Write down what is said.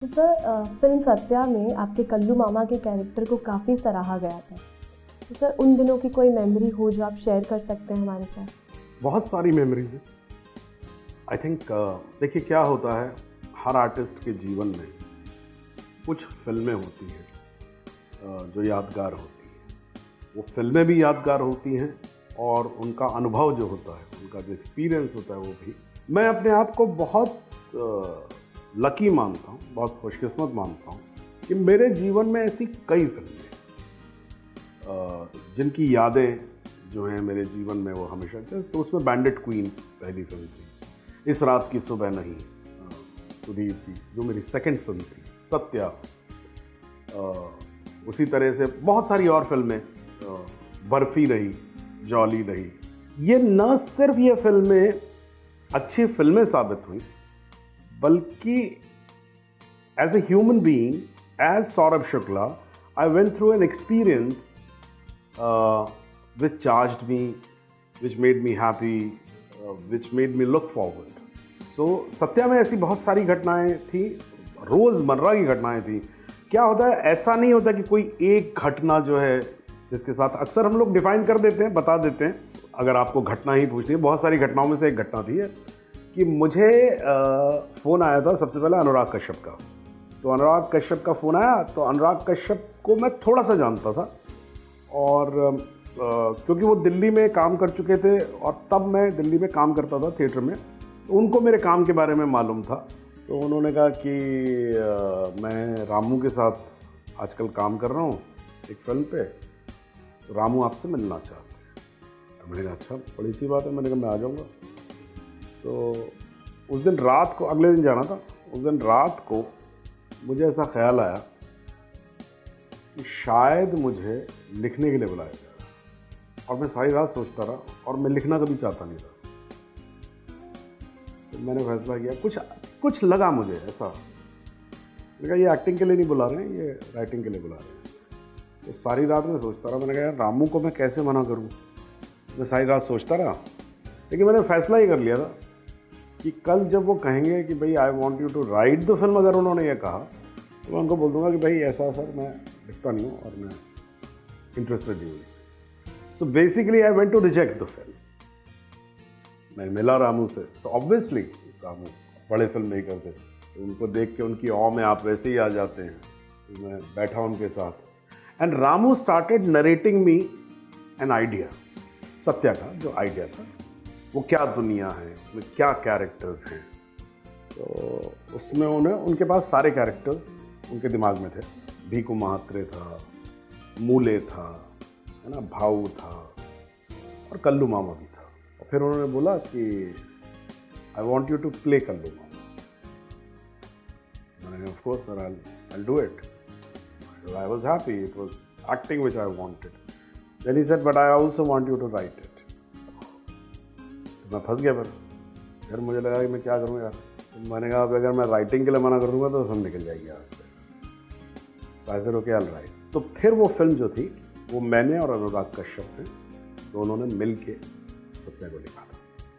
तो sir film Satya में आपके कल्लू मामा के कैरेक्टर को काफ़ी सराहा गया था। तो सर उन दिनों की कोई मेमोरी हो जो आप शेयर कर सकते हैं हमारे साथ? बहुत सारी मेमोरीज है। आई थिंक देखिए क्या होता है, हर आर्टिस्ट के जीवन में कुछ फिल्में होती हैं जो यादगार होती हैं। वो फिल्में भी यादगार होती हैं और उनका अनुभव जो होता है, उनका जो एक्सपीरियंस होता है वो भी। मैं अपने आप को बहुत लकी मानता हूँ, बहुत खुशकिस्मत मानता हूँ कि मेरे जीवन में ऐसी कई फिल्में जिनकी यादें जो हैं मेरे जीवन में वो हमेशा थे। तो उसमें बैंडिट क्वीन पहली फिल्म थी, इस रात की सुबह नहीं सुधीर थी जो मेरी सेकंड फिल्म थी, सत्या। उसी तरह से बहुत सारी और फिल्में, बर्फी रही, जॉली रही। ये न सिर्फ ये फिल्में अच्छी फिल्में साबित हुई, बल्कि as a human being, as Saurabh Shukla, I went through an experience which charged me, which made me happy, which made me look forward. So Satya में ऐसी बहुत सारी घटनाएं थी, रोज़मर्रा की घटनाएं थी। क्या होता है, ऐसा नहीं होता कि कोई एक घटना जो है जिसके साथ अक्सर हम लोग डिफाइन कर देते हैं, बता देते हैं। अगर आपको घटना ही पूछनी है, बहुत सारी घटनाओं में से एक घटना थी कि मुझे फ़ोन आया था सबसे पहले अनुराग कश्यप का। तो अनुराग कश्यप का फ़ोन आया, तो अनुराग कश्यप को मैं थोड़ा सा जानता था और क्योंकि वो दिल्ली में काम कर चुके थे और तब मैं दिल्ली में काम करता था थिएटर में, तो उनको मेरे काम के बारे में मालूम था। तो उन्होंने कहा कि मैं रामू के साथ आजकल काम कर रहा हूँ एक फिल्म पे, तो रामू आपसे मिलना चाहते हैं। तो मैंने कहा अच्छा, बड़ी सी बात है। मैंने कहा मैं आ जाऊँगा। तो उस दिन रात को, अगले दिन जाना था, उस दिन रात को मुझे ऐसा ख्याल आया कि शायद मुझे लिखने के लिए बुलाया गया। और मैं सारी रात सोचता रहा और मैं लिखना कभी चाहता नहीं था। तो मैंने फैसला किया, कुछ लगा मुझे ऐसा। मैंने कहा ये एक्टिंग के लिए नहीं बुला रहे हैं, ये राइटिंग के लिए बुला रहे हैं। तो सारी रात मैं सोचता रहा। मैंने कहा यार रामू को मैं कैसे मना करूं। मैं सारी रात सोचता रहा, लेकिन मैंने फैसला ही कर लिया था कि कल जब वो कहेंगे कि भाई I want you to write the film, अगर उन्होंने ये कहा तो मैं उनको बोल दूंगा कि भाई ऐसा सर मैं लिखता नहीं हूँ और मैं इंटरेस्टेड नहीं हूँ। So basically I went to reject the film. मैं मिला रामू से, तो ऑब्वियसली रामू बड़े फिल्म नहीं करते, तो उनको देख के उनकी ऑ में आप वैसे ही आ जाते हैं। तो मैं बैठा उनके साथ and Ramu started narrating me an idea, Satya का जो आइडिया था, वो क्या दुनिया है, उसमें क्या कैरेक्टर्स हैं। तो उसमें उनके पास सारे कैरेक्टर्स उनके दिमाग में थे। भीकू महात्रे था, मूले था, है ना, भाऊ था और कल्लू मामा भी था। और फिर उन्होंने बोला कि I want you to play Kallu Mama. मैंने of course sir I do it. I was happy, it was acting which I wanted. Then he said but I also want you to write it. तो मैं फंस गया। फिर मुझे लगा कि मैं क्या करूँ यार। तो मैंने कहा अगर मैं राइटिंग के लिए मना कर दूंगा तो फिल्म निकल जाएगी यार से। तो ऐसे रोके ऑल राइट। तो फिर वो फिल्म जो थी वो मैंने और अनुराग कश्यप ने दोनों ने मिल के सत्या को लिखा।